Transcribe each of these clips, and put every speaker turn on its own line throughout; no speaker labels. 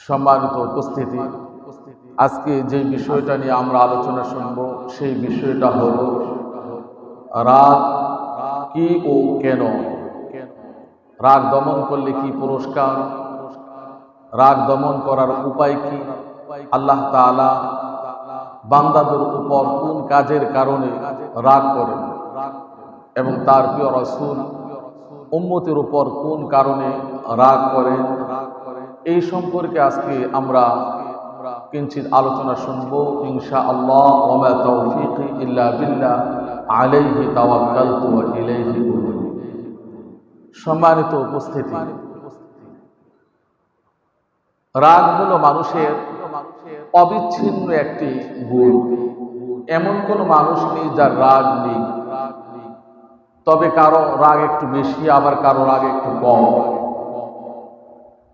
সম্মানিত উপস্থিতি, আজকে যে বিষয়টা নিয়ে আমরা আলোচনা শুনব সেই বিষয়টা হলো রাগ কি ও কেন, রাগ দমন করলে কি পুরস্কার, রাগ দমন করার উপায় কি, আল্লাহ তাআলা বান্দাদের উপর কোন কাজের কারণে রাগ করেন এবং তার প্রিয় রাসূল উম্মতের উপর কোন কারণে রাগ করেন, এই সম্পর্কে আজকে আমরা কিঞ্চিত আলোচনা শুনব ইনশাআল্লাহ। ওয়া মা তাওফীকি ইল্লা বিল্লাহ আলাইহি তাওয়াক্কালতু ওয়া ইলাইহি উনীব। সম্মানিত উপস্থিতি, রাগ হলো মানুষের অবিচ্ছিন্ন একটি গুণ। এমন কোন মানুষ নেই যার রাগ নেই, তবে কারো রাগ একটু বেশি, আবার কারো রাগ একটু কম।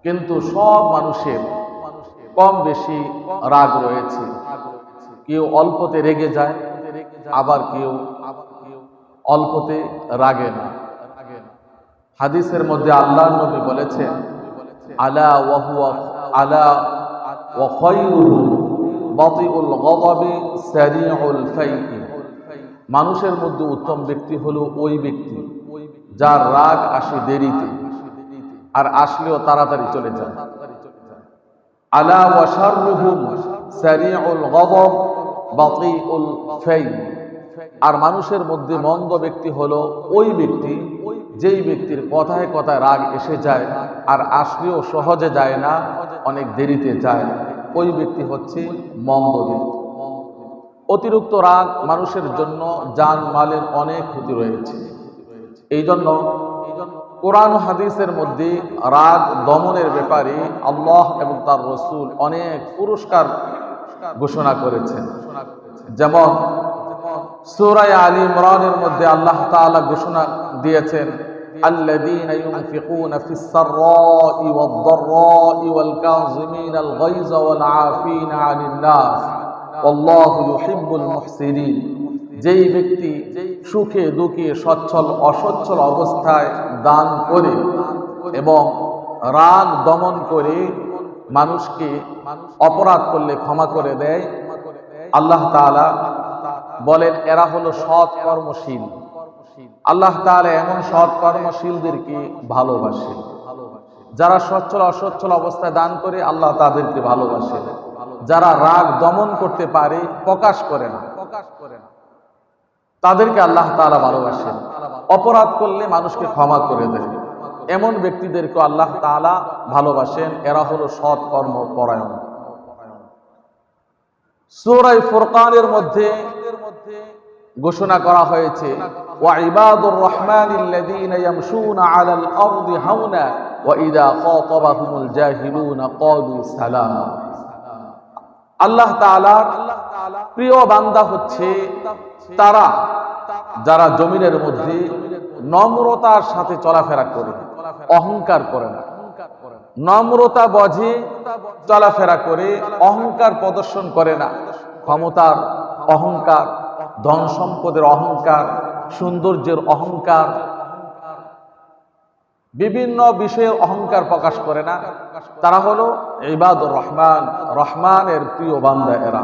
কিন্তু সব মানুষের কম বেশি রাগ রয়েছে। কেউ অল্পতে রেগে যায়, আবার কেউ অল্পতে রাগে না। হাদিসের মধ্যে আল্লাহর নবী বলেছেন, আলা ওয়া হুয়া আলা ওয়া খায়রুহু বাতিউল গাদাবি সারিউল ফাইই। মানুষের মধ্যে উত্তম ব্যক্তি হলো ওই ব্যক্তি যার রাগ আসে দেরিতে, আর আসলেও তাড়াতাড়ি চলে যায়। আলা ওয়া শাররুহুম সারিউল গাদাব বাতিউল ফাই। আর মানুষের মধ্যে মন্দ ব্যক্তি হলো ওই ব্যক্তি যেই ব্যক্তির কথায় কথায় রাগ এসে যায়, আর আসলেও সহজে যায় না, অনেক দেরিতে যায়। ওই ব্যক্তি হচ্ছে মন্দ ব্যক্তি। অতিরিক্ত রাগ মানুষের জন্য জান মালের অনেক ক্ষতি রয়েছে। এই জন্য কোরআন ও হাদিসের মধ্যে রাগ দমনের ব্যাপারে আল্লাহ এবং তার রাসূল অনেক পুরস্কার ঘোষণা করেছেন। যেমন সূরা আলে ইমরানের মধ্যে আল্লাহ তাআলা ঘোষণা দিয়েছেন, আল্লাযীনা ইউনফিকুনা ফিস সাররাই ওয়াদ দাররাই ওয়াল কাযিমিনাল গায়যা ওয়াল আফিনা আনিন নাস আল্লাহু ইউহিব্বুল মুহসিনিন। যেই ব্যক্তি সুখে দুঃখে সচ্ছল অসচ্ছল অবস্থায় দান করে এবং রাগ দমন করে মানুষকে অপরাধ করলে ক্ষমা করে দেয়, আল্লাহ তাআলা বলেন এরা হলো সৎ কর্মশীল। আল্লাহ তাআলা এমন সৎ কর্মশীলদেরকে ভালোবাসে। যারা সচ্ছল অসচ্ছল অবস্থায় দান করে আল্লাহ তাদেরকে ভালোবাসে। যারা রাগ দমন করতে পারে, প্রকাশ করে না, তাদেরকে আল্লাহ তাআলা ভালোবাসেন। অপরাধ করলে মানুষকে ক্ষমা করে দেন, এমন ব্যক্তিদেরকে আল্লাহ তাআলা ভালোবাসেন। এরা হলো সৎ কর্মপরায়ণ। সূরা ফুরকানের মধ্যে ঘোষণা করা হয়েছে, ওয়া ইবাদুর রহমানিল্লাযীনা ইয়ামশুনা আলাল আরদি হাওনা ওয়া ইযা খাতাবাহুমুল জাহিলুনা ক্বালু সালামা। আল্লাহ তাআলার প্রিয় বান্দা হচ্ছে তারা যারা জমিনের মধ্যে নম্রতার সাথে চলাফেরা করে, অহংকার করে না, নম্রতা বজে চলাফেরা করে, অহংকার প্রদর্শন করে না। ক্ষমতার অহংকার, ধন সম্পদের অহংকার, সৌন্দর্যের অহংকার, বিভিন্ন বিষয়ের অহংকার প্রকাশ করে না। তারা হলো ইবাদুর রহমান, রহমানের প্রিয় বান্দা। এরা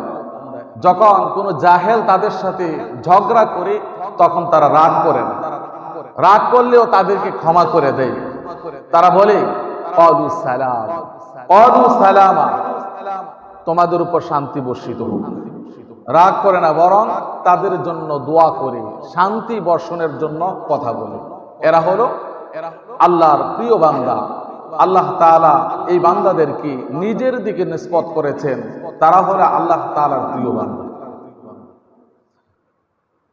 যখন কোনো জাহেল তাদের সাথে ঝগড়া করে তখন তারা রাগ করে না, রাগ করলেও তাদেরকে ক্ষমা করে দেয়। তারা বলে ক্বালু সালাম, ক্বালু সালামা, তোমাদের উপর শান্তি বর্ষিত হোক। রাগ করে না, বরং তাদের জন্য দোয়া করে শান্তি বর্ষণের জন্য কথা বলে। এরা হলো আল্লাহর প্রিয় বান্দা। আল্লাহ তাআলা এই বান্দাদেরকে নিজের দিকে নিসবত করেছেন, তারা হলো আল্লাহ তাআলার প্রিয় বান্দা।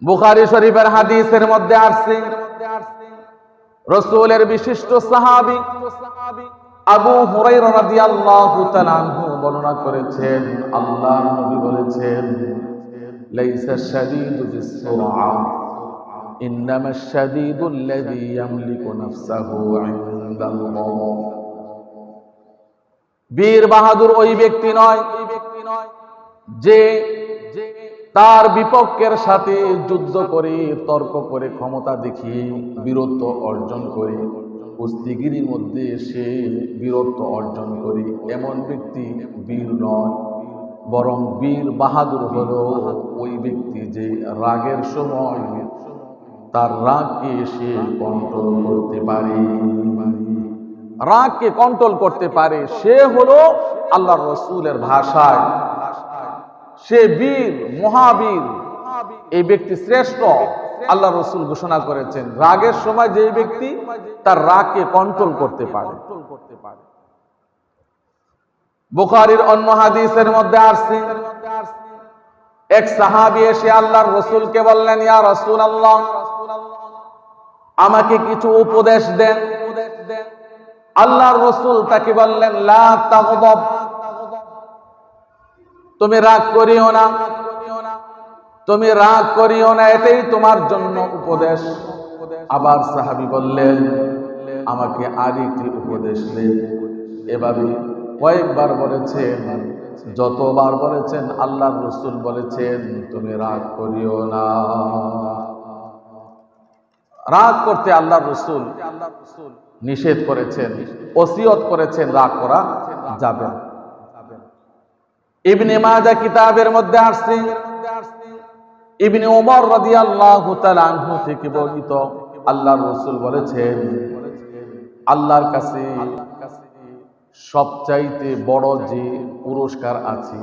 বুখারী শরীফের হাদিসের মধ্যে আসছে, রাসূলের বিশিষ্ট সাহাবী আবু হুরায়রা রাদিয়াল্লাহু তাআলা আনহু বর্ণনা করেছেন, আল্লাহর নবী বলেছেন, লাইসা শাদীদু বিস-সুরআ ইন্নামাশ শাদীদুল্লাযী ইয়ামলিকু নাফসাহু ইনদাল্লাহ। বীর বাহাদুর ওই ব্যক্তি নয় যে তার বিপক্ষের সাথে যুদ্ধ করে, তর্ক করে, ক্ষমতা দেখিয়ে বীরত্ব অর্জন করে। কুস্তিগিরির মধ্যে সে বীরত্ব অর্জন করে, এমন ব্যক্তি বীর নয়, বরং বীর বাহাদুর হলো ওই ব্যক্তি যে রাগের সময় তার রাগকে সে কন্ট্রোল করতে পারে, রাগকে কন্ট্রোল করতে পারে। সে হলো আল্লাহর রাসূলের ভাষায় সে বীর, মহাবীর। এই ব্যক্তি শ্রেষ্ঠ। আল্লাহ রাসূল ঘোষণা করেছেন রাগের সময় যে ব্যক্তি তার রাগকে কন্ট্রোল করতে পারে। বুখারীর অন্য হাদিসের মধ্যে আসছে, এক সাহাবী এসে আল্লাহর রাসূলকে বললেন, ইয়া রাসূলুল্লাহ, আমাকে কিছু উপদেশ দেন। আল্লাহর রাসূল তাকে বললেন, লা তাগদাব, তুমি রাগ করিও না, তুমি রাগ করিও না, এটাই তোমার জন্য উপদেশ। আবার সাহাবী বললেন, আমাকে আরেকটি উপদেশ দেন। এভাবে কয়েকবার বলেছেন, যতবার বলেছেন আল্লাহর রাসূল বলেছেন তুমি রাগ করিও না। রাগ করতে আল্লাহর রাসূল নিষেধ করেছেন, ওসিয়ত করেছেন রাগ করা যাবে না। ইবনে মাজাহ কিতাবের মধ্যে আসছে, ইবনে ওমর রাদিয়াল্লাহু তাআলা আনহু থেকে বর্ণিত, আল্লাহর রাসূল বলেছেন আল্লাহর কাছে সবচাইতে বড় যে পুরস্কার আছে,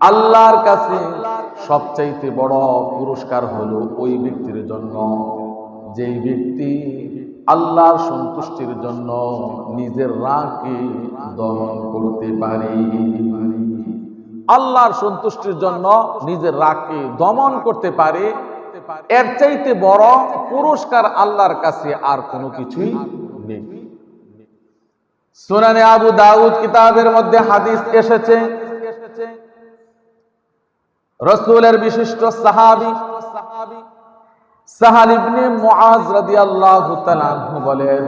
আল্লাহর কাছে সবচাইতে বড় পুরস্কার হলো ওই ব্যক্তির জন্য যেই ব্যক্তি আল্লাহর সন্তুষ্টির জন্য নিজের রাগকে দমন করতে পারে। আল্লাহর সন্তুষ্টির জন্য নিজের রাগকে দমন করতে পারে, এর চাইতে বড় পুরস্কার আল্লাহর কাছে আর কোনো কিছুই নেই। সুনানে আবু দাউদ কিতাবের মধ্যে হাদিস এসেছে, রাসূলের বিশিষ্ট সাহাবী সাহাল ইবনে মুআজ রাদিয়াল্লাহু তাআলা আনহু বলেন,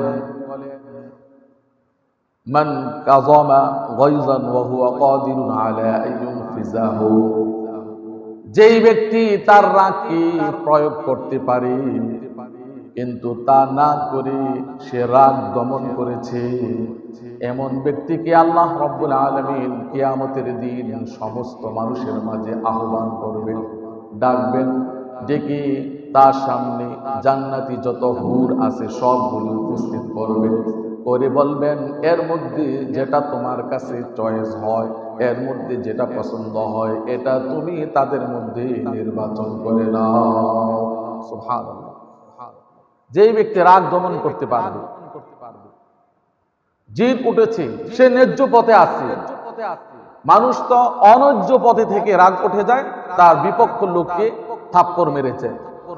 মান কাযামা গায়যান ওয়া হুয়া কাদিরুন আলা আন ইউনফিযাহু, যেই ব্যক্তি তার রাগকে প্রয়োগ করতে পারে কিন্তু তা না করে সে রাগ দমন করেছে, এমন ব্যক্তিকে আল্লাহ রাব্বুল আলামিন কিয়ামতের দিন সমস্ত মানুষের মাঝে আহ্বান করবেন, ডাকবেন, ডেকে তার সামনে জান্নাতি যত হুর আছে সবগুলো উপস্থিত করবেন, করে বলবেন এর মধ্যে যেটা তোমার কাছে চয়েস হয়, এর মধ্যে যেটা পছন্দ হয়, এটা তুমি তাদের মধ্যে নির্বাচন করে নাও। সুবহানাল্লাহ। যেই ব্যক্তি রাগ দমন করতে পারবে, জিদ উঠেছে, সে ন্যায্য পথে আছে। মানুষ তো অন্যায্য পথে থেকে রাগ উঠে যায়, তার বিপক্ষ লোককে থাপ্পড়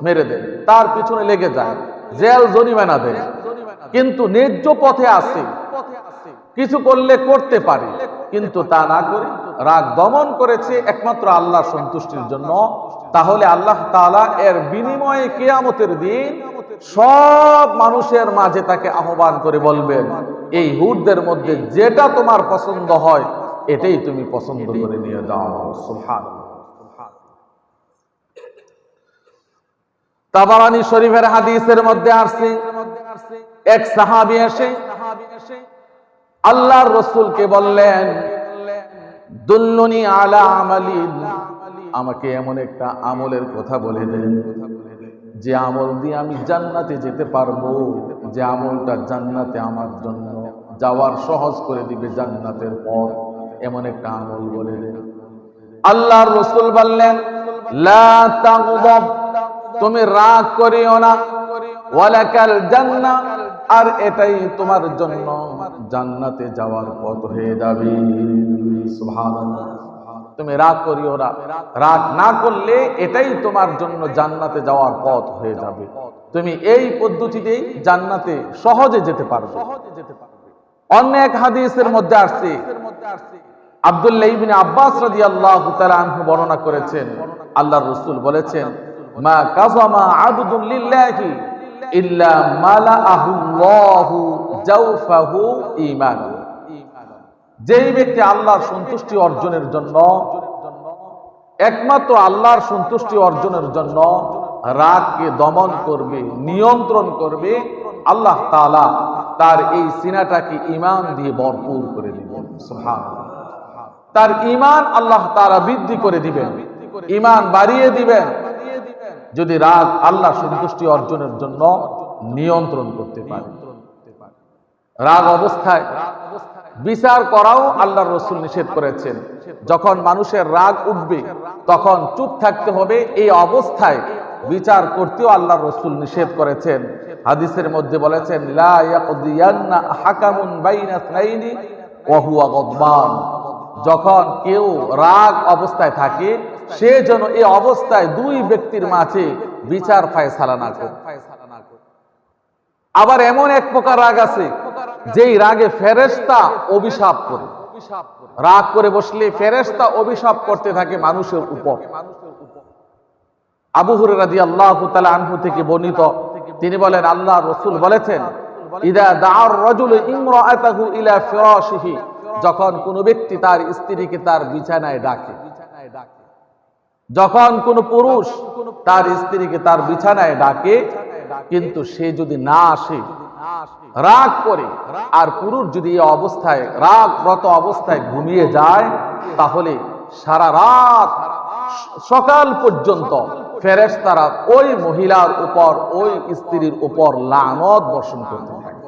মেরে দেয়, তার পিছনে লেগে যায়, জেল জরিমানা দেয়। কিন্তু ন্যায্য পথে আছে, কিছু করলে করতে পারে, কিন্তু তা না করে রাগ দমন করেছে একমাত্র আল্লাহর সন্তুষ্টির জন্য, তাহলে আল্লাহ তাআলা এর বিনিময়ে কিয়ামতের দিন সব মানুষের মাঝে তাকে আহ্বান করে বলবেন, এই হুরদের মধ্যে যেটা তোমার পছন্দ হয় এটাই তুমি পছন্দ করে নিয়ে যাও। সুবহানাল্লাহ। তাবারানী শরীফের হাদিসের মধ্যে আসছে, এক সাহাবী এসে আল্লাহর রাসূলকে বললেন, দুল্লুনি আলা আমালিন, আমাকে এমন একটা আমলের কথা বলে দেন যে আমল দিয়ে আমি জান্নাতে যেতে পারবো, যে আমলটা জান্নাতে আমার জন্য যাওয়ার সহজ করে দিবে জান্নাতের পথ, এমন একটা আমল বলে দেন। আল্লাহর রাসূল বললেন, লা তাগদাব, তুমি রাগ করিও না, ওয়ালাকাল জান্নাহ, আর এটাই তোমার জন্য জান্নাতে যাওয়ার পথ হয়ে যাবে। সুবহানাল্লাহ। তুমি রাগ করিও না, রাগ না করলে এটাই তোমার জন্য জান্নাতে যাওয়ার পথ হয়ে যাবে, তুমি এই পদ্ধতিতেই জান্নাতে সহজে যেতে পারবে। অন্য এক হাদিসের মধ্যে আসছে, আব্দুল্লাহ ইবনে আব্বাস রাদিয়াল্লাহু তাআলা আনহু বর্ণনা করেছেন, আল্লাহর রাসূল বলেছেন, মা কাযামা আবদুন লিল্লাহি ইল্লা মালাআহুল্লাহু জাওফাহু ঈমানা, যেই ব্যক্তি আল্লাহর সন্তুষ্টি অর্জনের জন্য, একমাত্র আল্লাহর সন্তুষ্টি অর্জনের জন্য রাগকে দমন করবে, নিয়ন্ত্রণ করবে, আল্লাহ তাআলা তার এই সিনাটাকে ঈমান দিয়ে ভরপুর করে দিবেন। সুবহানাল্লাহ। তার ঈমান আল্লাহ তাআলা বৃদ্ধি করে দিবেন, ঈমান বাড়িয়ে দিবেন, যদি রাগ আল্লাহ সন্তুষ্টি অর্জনের জন্য নিয়ন্ত্রণ করতে পারে। রাগ অবস্থায় বিচার করাও আল্লাহর রাসূল নিষেধ করেছেন। যখন মানুষের রাগ উঠবে তখন চুপ থাকতে হবে, এই অবস্থায় বিচার করতেও আল্লাহর রাসূল নিষেধ করেছেন। হাদিসের মধ্যে বলেছেন, লা ইয়াকদিয়ান্না হাকামুন বাইনা ইসনাইনি ওয়া হুয়া গাদবান। যখন কেউ রাগ অবস্থায় থাকে, সে যেন এই অবস্থায় দুই ব্যক্তির মাঝে বিচার ফায়সালা না করে। আবার এমন এক প্রকার রাগ আছে যেই রাগে ফেরেশতা অভিশাপ করে। রাগ করে বসলে ফেরেশতা অভিশাপ করতে থাকে মানুষের উপর। আবু হুরায়রা রাদিয়াল্লাহু তাআলা আনহু থেকে বর্ণিত, তিনি বলেন, আল্লাহর রাসূল বলেছেন, ইদা দাআর রাজুলু ইমরাআতাহু ইলা ফিরাশিহি, যখন কোন ব্যক্তি তার স্ত্রীকে তার বিছানায় ডাকে, যখন কোন পুরুষ তার স্ত্রীকে তার বিছানায় ডাকে কিন্তু সে যদি না আসে, রাগ করে, আর পুরুষ যদি এই অবস্থায় রাগরত অবস্থায় ঘুমিয়ে যায়, তাহলে সারা রাত সকাল পর্যন্ত ফেরেশতারা ওই মহিলার উপর, ওই স্ত্রীর উপর লানত বর্ষণ করতে থাকে।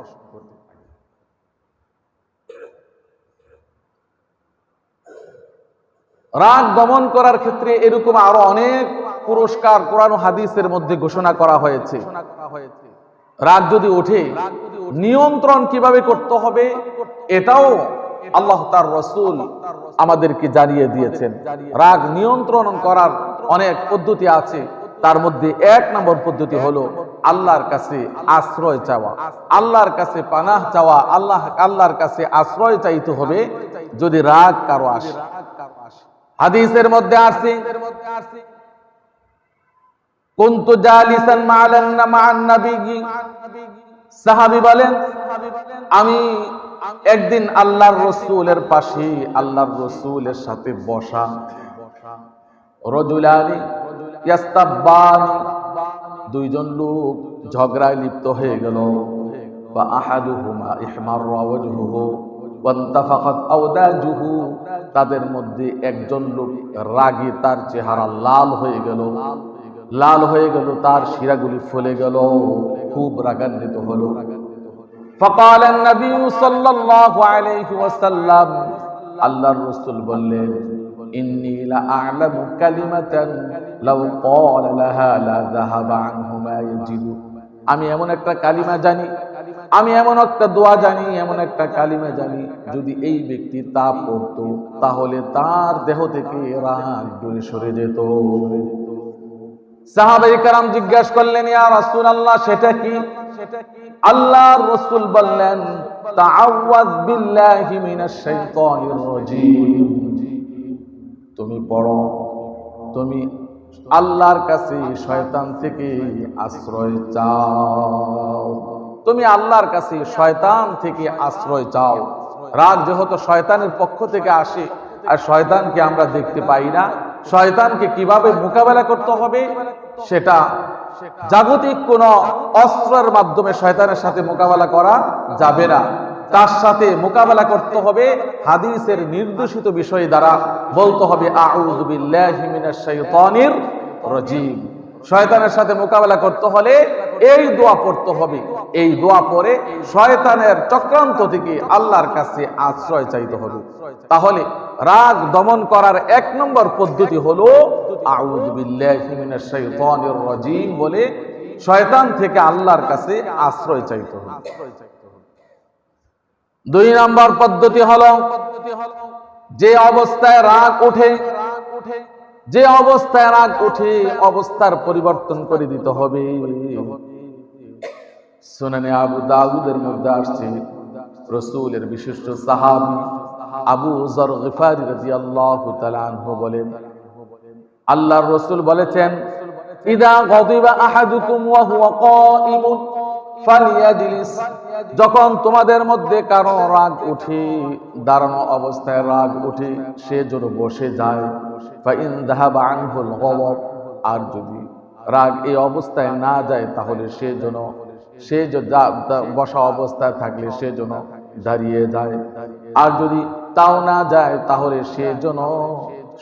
রাগ দমন করার ক্ষেত্রে এরকম আরো অনেক পুরস্কার কোরআন ও হাদিসের মধ্যে ঘোষণা করা হয়েছে। রাগ যদি ওঠে নিয়ন্ত্রণ কিভাবে করতে হবে এটাও আল্লাহ তার রাসূল আমাদেরকে জানিয়ে দিয়েছেন। রাগ নিয়ন্ত্রণ করার অনেক পদ্ধতি আছে, তার মধ্যে এক নম্বর পদ্ধতি হলো আল্লাহর কাছে আশ্রয় চাওয়া, আল্লাহর কাছে পানাহ চাওয়া। আল্লাহর কাছে আশ্রয় চাইতে হবে যদি রাগ কারো আসে। হাদিসের মধ্যে আছে, কুনতু জালিসান মা'আন নবী, সাহাবী বলেন, আমি একদিন আল্লাহর রাসূলের পাশে, আল্লাহর রাসূলের সাথে বসা। রাজুলানি ইয়াস্তাব্বানি, দুইজন লোক ঝগড়ায় লিপ্ত হয়ে গেল। ফা আহাদুহুমা ইহমাররা ওয়াজহুহু ওয়ান্তাফাকাত আওদাজুহু, তাদের মধ্যে একজন লোক রাগে তার চেহারা লাল হয়ে গেল, লাল হয়ে গেল, তার শিরাগুলি ফুলে গেল, খুব রাগান্বিত হলো। ফাকালান নবী সাল্লাল্লাহু আলাইহি ওয়াসাল্লাম, আল্লাহর রাসূল বললেন, ইন্নী লা আ'লামু কালিমাতান লাউ ক্বালা লাহা লা যাহাবা আনহু মা ইয়াজিদু, আমি এমন একটা কালিমা জানি, আমি এমন একটা দোয়া জানি, এমন একটা কালিমা জানি, যদি এই ব্যক্তি তা পড়তো তাহলে তার দেহ থেকে রাগ দূরে সরে যেত। সাহাবায়ে কেরাম জিজ্ঞাসা করলেন, ইয়া রাসূলুল্লাহ, সেটা কি? আল্লাহর রাসূল বললেন, তাআওয়ায বিল্লাহি মিনাশ শাইতানির রাজীম, তুমি পড়ো, তুমি আল্লাহর কাছে শয়তান থেকে আশ্রয় চাও, তুমি আল্লাহর কাছে শয়তান থেকে আশ্রয় চাও। রাগ যেহেতু শয়তানের পক্ষ থেকে আসে, আর শয়তানকে আমরা দেখতে পাই না, শয়তানকে কিভাবে মোকাবেলা করতে হবে সেটা জাগতিক কোন অস্ত্রের মাধ্যমে শয়তানের সাথে মোকাবেলা করা যাবে না। তার সাথে মোকাবেলা করতে হবে হাদিসের নির্দেশিত বিষয় দ্বারা, বলতে হবে আউযু বিল্লাহি মিনাশ শাইতানির রাজীম। শয়তানের সাথে মোকাবেলা করতে হলে এই দোয়া পড়তে হবে, এই দোয়া পড়ে শয়তানের চক্রান্ত থেকে আল্লাহর কাছে আশ্রয় চাইতে হবে। তাহলে রাগ দমন করার এক নম্বর পদ্ধতি হলো আউযু বিল্লাহি মিনাশ শাইতানির রাজীম বলে শয়তান থেকে আল্লাহর কাছে আশ্রয় চাইতে হবে। দুই নম্বর পদ্ধতি হলো, যে অবস্থায় রাগ ওঠে, যে অবস্থায় রাগ ওঠে অবস্থার পরিবর্তন করে দিতে হবে। সুনানে আবু দাউদের মধ্যে আসছে, রাসূলের বিশিষ্ট সাহাবী আবু যর গিফারী রাদিয়াল্লাহু তাআলা আনহু বলেন, আল্লাহর রাসূল বলেছেন, ইদা গাদিবা আহাদুকুম ওয়া হুয়া কাঈমুন ফালিয়াজলিস, যখন তোমাদের মধ্যে কারো রাগ ওঠে, দাঁড়ানো অবস্থায় রাগ ওঠে, সে যেন বসে যায়। ফাইন যাহাবা আনহুল গযব, আর যদি রাগ এই অবস্থায় না যায় তাহলে সে যেন সে বসা অবস্থায় থাকলে সে যেন দাঁড়িয়ে যায়, আর যদি তাও না যায় তাহলে সে যেন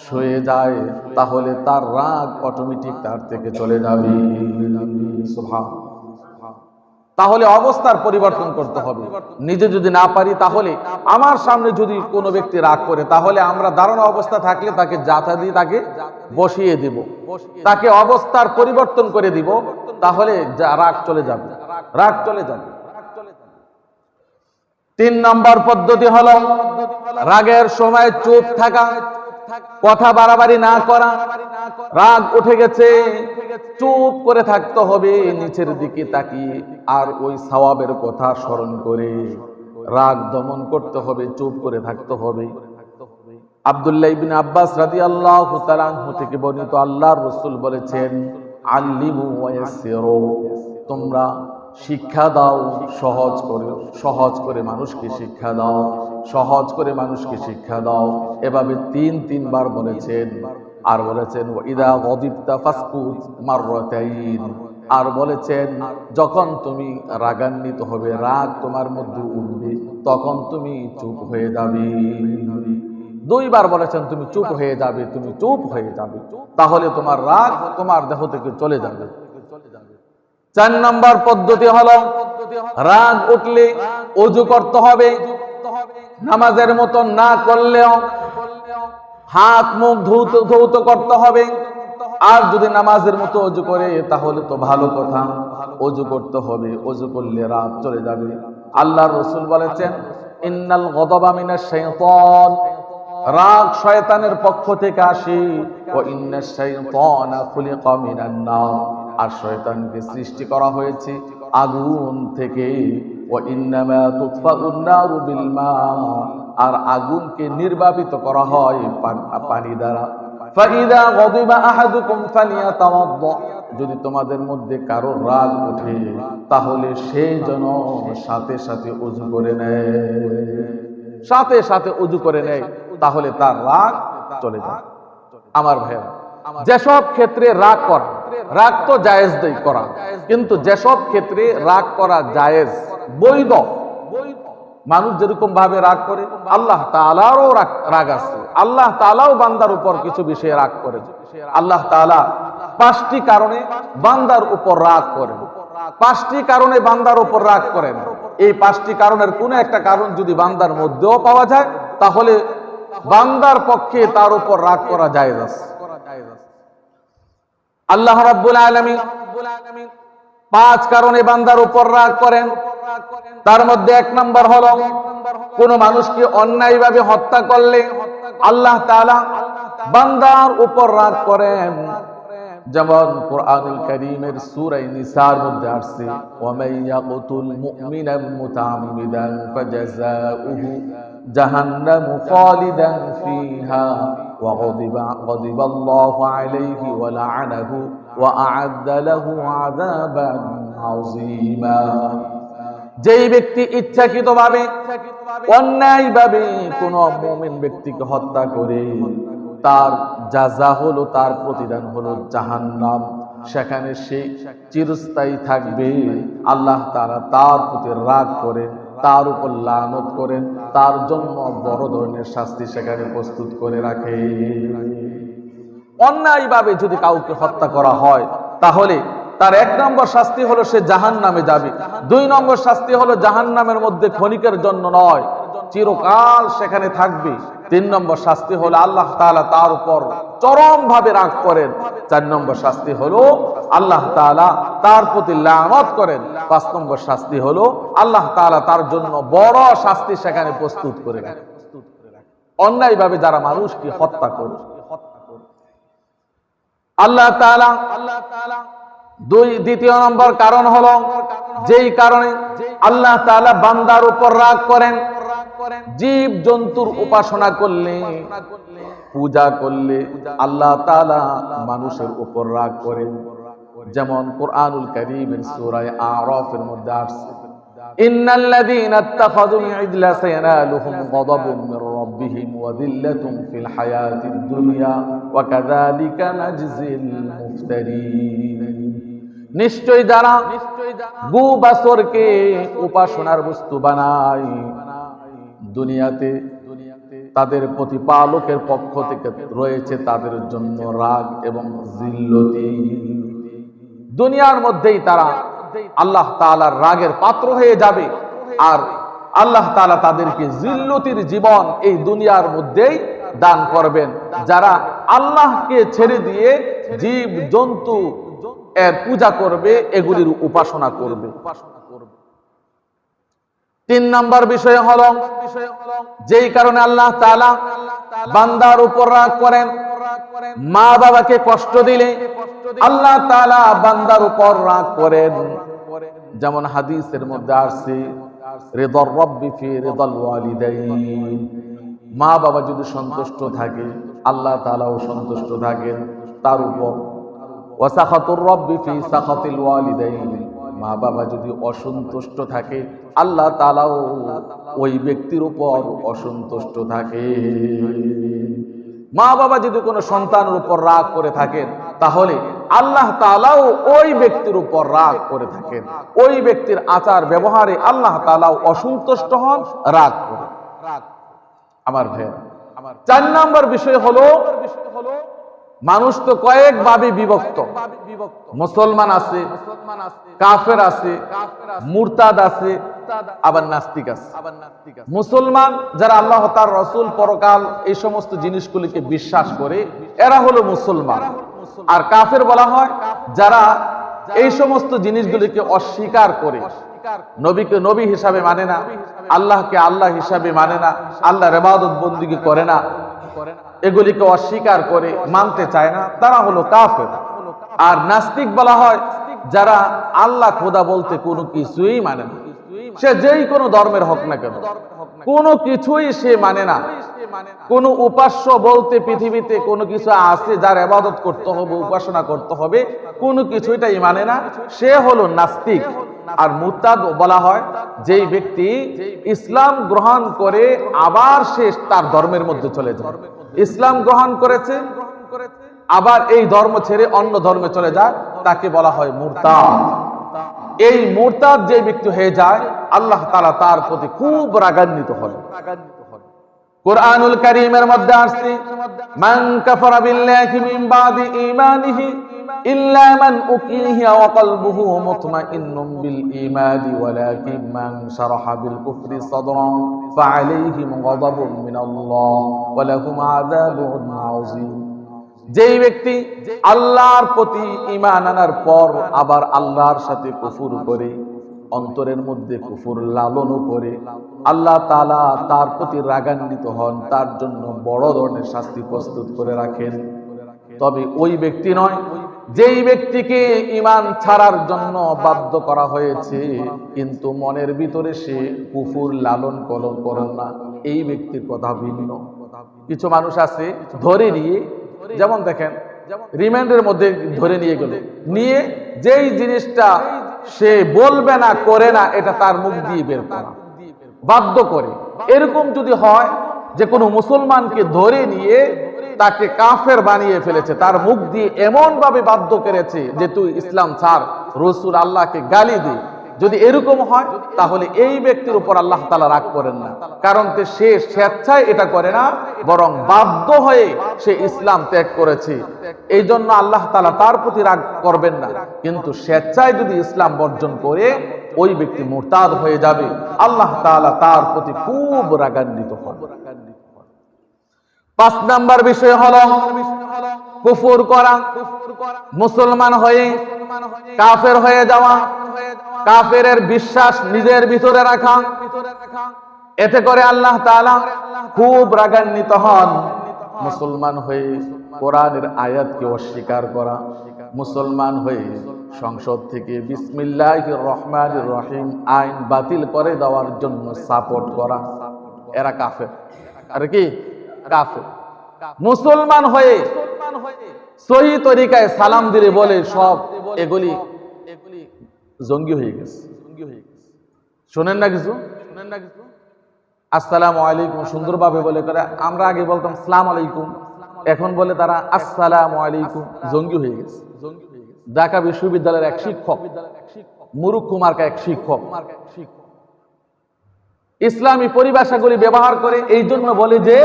শুয়ে যায়, তাহলে তার রাগ অটোমেটিক তার থেকে চলে যাবে। সুবহানাল্লাহ। তাহলে অবস্থার পরিবর্তন করতে হবে। নিজে যদি না পারি, তাহলে আমার সামনে যদি কোনো ব্যক্তি রাগ করে, তাহলে আমরা দাঁড়ানো অবস্থা থাকলে তাকে যাতা দিয়ে তাকে বসিয়ে দিব, তাকে অবস্থার পরিবর্তন করে দিব, তাহলে রাগ চলে যাবে, রাগ চলে যাবে। 3 নম্বর পদ্ধতি হলো রাগের সময় চুপ থাকা, কথা বাড়াবাড়ি না করা। রাগ উঠে গেছে, চুপ করে থাকতে হবে, নিচের দিকে তাকিয়ে, আর ওই সওয়াবের কথা স্মরণ করে রাগ দমন করতে হবে, চুপ করে থাকতে হবে। আব্দুল্লাহ ইবনে আব্বাস রাদিয়াল্লাহু তাআলা আনহু থেকে বর্ণিত, আল্লাহর রাসূল বলেছেন, আল্লিমু ওয়া ইয়াসসিরু, তোমরা শিক্ষা দাও, সহজ করে, সহজ করে মানুষকে শিক্ষা দাও, সহজ করে মানুষকে শিক্ষা দাও। এভাবে 3 বার বলেছেন। আর বলেছেন ওয়াইদা গদিবতা ফাসকুত মাররাতাইন, আর বলেছেন যখন তুমি রাগান্বিত হবে, রাগ তোমার মধ্যে উঠবে, তখন তুমি চুপ হয়ে যাবে। 2 বার বলেছেন তুমি চুপ হয়ে যাবে, তুমি চুপ হয়ে যাবে, তাহলে তোমার রাগ তোমার দেহ থেকে চলে যাবে। 4 নম্বর পদ্ধতি হলো রাগ উঠলে ওযু করতে হবে। নামাজের মতো না করলেও হাত মুখ ধৌত করতে হবে। আর যদি নামাজের মতো ওযু করে তাহলে তো ভালো কথা, ওযু করতে হবে, ওযু করলে রাগ চলে যাবে। আল্লাহর রাসূল বলেছেন, ইন্নাল গদাবা মিনাশ শাইতান, রাগ শয়তানের পক্ষ থেকে আসে, ওয়া ইন্নাশ শাইতানা খুলিকা মিনান নার, আর শয়তানকে সৃষ্টি করা হয়েছে আগুন থেকে। ওয়া ইন্নামা তুতফাউন নারু বিল মা, আর আগুনকে নির্বাপিত করা হয় পানি দ্বারা। ফাইদা গদিবা আহাদুকুম ফালিয়াতাওয়াদ্দা, যদি তোমাদের মধ্যে কারো রাগ ওঠে তাহলে সে যেন সাথে সাথে ওযু করে নেয়, সাথে সাথে ওযু করে নেয়, তাহলে তার রাগ চলে যায়। আমার ভাইরা, যেসব ক্ষেত্রে রাগ করা, রাগ তো জায়েজ দেই করা, কিন্তু যেসব ক্ষেত্রে রাগ করা জায়েজ, বৈধ, মানুষ যেরকম ভাবে রাগ করে আল্লাহ তাআলারও রাগ আছে, আল্লাহ তাআলাও বান্দার উপর কিছু বিষয়ে রাগ করেন। আল্লাহ তাআলা 5টি কারণে বান্দার উপর রাগ করেন, 5টি কারণে বান্দার উপর রাগ করেন। এই 5টি কারণের কোন একটা কারণ যদি বান্দার মধ্যেও পাওয়া যায়, তাহলে বান্দার পক্ষে তার উপর রাগ করা জায়েজ আছে। আল্লাহ রাব্বুল আলামিন 5 কারণে বান্দার উপর রাগ করেন। তার মধ্যে 1 নম্বর হলো কোন মানুষকে অন্যায়ভাবে হত্যা করলে আল্লাহ তাআলা বান্দার উপর রাগ করেন। যেমন কোরআনুল কারীমের সূরা নিসার মধ্যে আসছে, ওয়া মাইয়াকুতুল মুমিনান মুতাআম্মিদান ফাজাযাউহু জাহান্নামু খালিদান ফিহা ওয়া গাদিবাল্লাহু আলাইহি ওয়া লা'নাহু ওয়া আ'আদ্দা লাহু আযাবান আযীমা। যেই ব্যক্তি ইচ্ছাকৃতভাবে অন্যায়ভাবে কোন মুমিন ব্যক্তিকে হত্যা করে, তার জাযা হলো, তার প্রতিদান হলো জাহান্নাম, সেখানে সে চিরস্থায়ী থাকবে। আল্লাহ তাআলা তার প্রতি রাগ করেন, তার উপর লানত করেন, তার জন্য বড় ধরনের শাস্তি সেখানে প্রস্তুত করে রাখে। অন্যায়ভাবে যদি কাউকে হত্যা করা হয়, তাহলে তার 1 নম্বর শাস্তি হলো সে জাহান্নামে যাবে। 2 নম্বর শাস্তি হলো জাহান্নামের মধ্যে ক্ষণিকের জন্য নয়, চিরকাল সেখানে থাকবে। 3 নম্বর শাস্তি হলো আল্লাহ তাআলা তার উপর চরম ভাবে রাগ করেন। 4 নম্বর শাস্তি হলো আল্লাহ তাআলা তার প্রতি লানত করেন। 5 নম্বর শাস্তি হলো আল্লাহ তাআলা তার জন্য বড় শাস্তি সেখানে প্রস্তুত করে রাখেন। অন্যায়ভাবে যারা মানুষকে হত্যা করে, আল্লাহ তাআলা 2 নম্বর কারণ হলো যেই কারণে আল্লাহ তাআলা বান্দার উপর রাগ করেন, জীব জন্তুর উপাসনা করলে, পূজা করলে আল্লাহ তাআলা মানুষের উপর রাগ করেন। যেমন কোরআনুল কারীমের সূরা আরাফের মধ্যে আসছে, ইন্নাল্লাযীনা ইত্তাখাযুল ইজলা সায়ানালুহুম গাদাবুম মির রাব্বিহিম ওয়া যিল্লাতুন ফিল হায়াতিদ দুনিয়া ওয়া কাযালিকা নাজজিল মুফতারিন। নিশ্চয়ই যারা গু বাছরকে উপাসনার বস্তু বানায় দুনিয়াতে তাদের প্রতিপালকের পক্ষ থেকে রয়েছে তাদের জন্য রাগ এবং জিল্লতি। দুনিয়ার মধ্যেই তারা আল্লাহ তাআলার রাগের পাত্র হয়ে যাবে, আর আল্লাহ তাআলা তাদেরকে জিল্লতির জীবন এই দুনিয়ার মধ্যেই দান করবেন। যারা আল্লাহকে ছেড়ে দিয়ে জীব জন্তু এর পূজা করবে, এগুলির উপাসনা করবে। 3 নম্বর বিষয় হলো যেই কারণে আল্লাহ তাআলা বান্দার উপর রাগ করেন, মা বাবাকে কষ্ট দিলে আল্লাহ তাআলা বান্দার উপর রাগ করেন। যেমন হাদিসের মধ্যে আসছে রিদার রাব্বি ফি রিদাল ওয়ালিদাইন, মা বাবা যদি সন্তুষ্ট থাকে আল্লাহ তাআলাও সন্তুষ্ট থাকেন তার উপর। ওয়া সাখাতুর রাব্বি ফি সাখাতিল ওয়ালিদাইন, মা বাবা যদি অসন্তুষ্ট থাকে আল্লাহ তাআলাও ওই ব্যক্তির উপর অসন্তুষ্ট থাকে। মা বাবা যদি কোনো সন্তানের উপর রাগ করে থাকেন তাহলে আল্লাহ তাআলাও ওই ব্যক্তির উপর রাগ করে থাকেন। ওই ব্যক্তির আচার ব্যবহারে আল্লাহ তাআলাও অসন্তুষ্ট হন, রাগ করে। আমার ভাই, 4 নম্বর বিষয় হলো মানুষ তো কয়েক ভাবে বিভক্ত। মুসলমান আছে, কাফের আছে, মুরতাদ আছে, আবার নাস্তিক আছে। মুসলমান যারা আল্লাহ তার রাসূল পরকাল এই সমস্ত জিনিসগুলিকে বিশ্বাস করে, এরা হলো মুসলমান। আর কাফের বলা হয় যারা এই সমস্ত জিনিসগুলিকে অস্বীকার করে, নবীকে নবী হিসাবে মানে না, আল্লাহকে আল্লাহ হিসাবে মানে না, আল্লাহর ইবাদত বন্দেগী করে না, এগুলিকে অস্বীকার করে, মানতে চায় না, তারা হলো কাফের। আর নাস্তিক বলা হয় যারা আল্লাহ খোদা বলতে কোনো কিছুই মানে না, সে যেই কোনো ধর্মের হোক না কেন, কোনো কিছুই সে মানে না। কোনো উপাস্য বলতে পৃথিবীতে কোনো কিছু আছে যার ইবাদত করতে হবে, উপাসনা করতে হবে, কোনো কিছুইটাই মানে না, সে হলো নাস্তিক। আর মুরতাদ বলা হয় যেই ব্যক্তি ইসলাম গ্রহণ করে আবার সে তার ধর্মের মধ্যে চলে যায়। ইসলাম গ্রহণ করেছে আবার এই ধর্ম ছেড়ে অন্য ধর্মে চলে যায়, তাকে বলা হয় মুরতাদ। এই মুরতাদ যে ব্যক্তি হয়ে যায় আল্লাহ তাআলা তার প্রতি খুব রাগান্বিত হন। কুরআনুল কারীমের মধ্যে আসছে মান কাফারা বিল্লাহি মিন বাদি ঈমানিহি ইল্লা মান উকরিহা ওয়া কলবুহু মুতমাইন্নুম বিল ঈমানি ওয়ালাকিন মান শারাহা বিল কুফরি সাদরান ফাআলাইহিম গাযাবুন মিনাল্লাহ ওয়া লাহুম আযাবুন আযীম। যেই ব্যক্তি আল্লাহর প্রতি ঈমান আনার পর আবার আল্লাহর সাথে কুফর করে, অন্তরের মধ্যে কুফর লালন করে, আল্লাহ তাআলা তার প্রতি রাগান্বিত হন, তার জন্য বড় ধরনের শাস্তি প্রস্তুত করে রাখেন। তবে ওই ব্যক্তি নয় যেই ব্যক্তিকে ঈমান ছাড়ার জন্য বাধ্য করা হয়েছে কিন্তু মনের ভিতরে সে কুফর লালন পালন করেন না, এই ব্যক্তির কথা ভিন্ন। কিছু মানুষ আছে ধরে নিয়ে, যেমন দেখেন রিমান্ডের মধ্যে ধরে নিয়ে গেল, নিয়ে যেই জিনিসটা সে বলবে না, করে না, এটা তার মুখ দিয়ে বের করা, বাধ্য করে। এরকম যদি হয় যে কোনো মুসলমানকে ধরে নিয়ে তাকে কাফের বানিয়ে ফেলেছে, তার মুখ দিয়ে এমন ভাবে বাধ্য করেছে যে তুই ইসলাম ছাড়, রাসূল আল্লাহকে গালি দে, যদি এরকম হয় তাহলে এই ব্যক্তির উপর আল্লাহ তাআলা রাগ করেন না, কারণ সে স্বেচ্ছায় এটা করে না, বরং বাধ্য হয়ে সে ইসলাম ত্যাগ করেছে। এই জন্য আল্লাহ তাআলা তার প্রতি রাগ করবেন না। কিন্তু স্বেচ্ছায় যদি ইসলাম বর্জন করে ওই ব্যক্তি মুরতাদ হয়ে যাবে, আল্লাহ তাআলা তার প্রতি খুব রাগান্বিত হন। 5 নাম্বার বিষয় হলো কুফর করা, মুসলমান হয়ে কাফের হয়ে যাওয়া, কাফেরের বিশ্বাস নিজের ভিতরে রাখা। এতে করে আল্লাহ তাআলা খুব রাগান্বিত হন। মুসলমান হয়ে কোরআনের আয়াতকে অস্বীকার করা, মুসলমান হয়ে সংসদ থেকে বিসমিল্লাহির রহমানির রহিম আইন বাতিল করে দেওয়ার জন্য সাপোর্ট করা, এরা কাফের। আর কি কাফের। মুসলমান হয়ে সহি তরিকায় সালাম দিলে বলে সব, এগুলি জঙ্গি হয়ে গেছে। শোনেন না কিছু, আসসালামু আলাইকুম সুন্দরভাবে বলে করে, আমরা আগে বলতাম সালাম আলাইকুম, এখন বলে তারা আসসালামু আলাইকুম, জঙ্গি হয়ে গেছে। ঢাকা বিশ্ববিদ্যালয়ের এক শিক্ষক, মুরুক্কু মার্কা এক শিক্ষক, ইসলামী পরিভাষাগুলি ব্যবহার করে এই জন্য বলে যে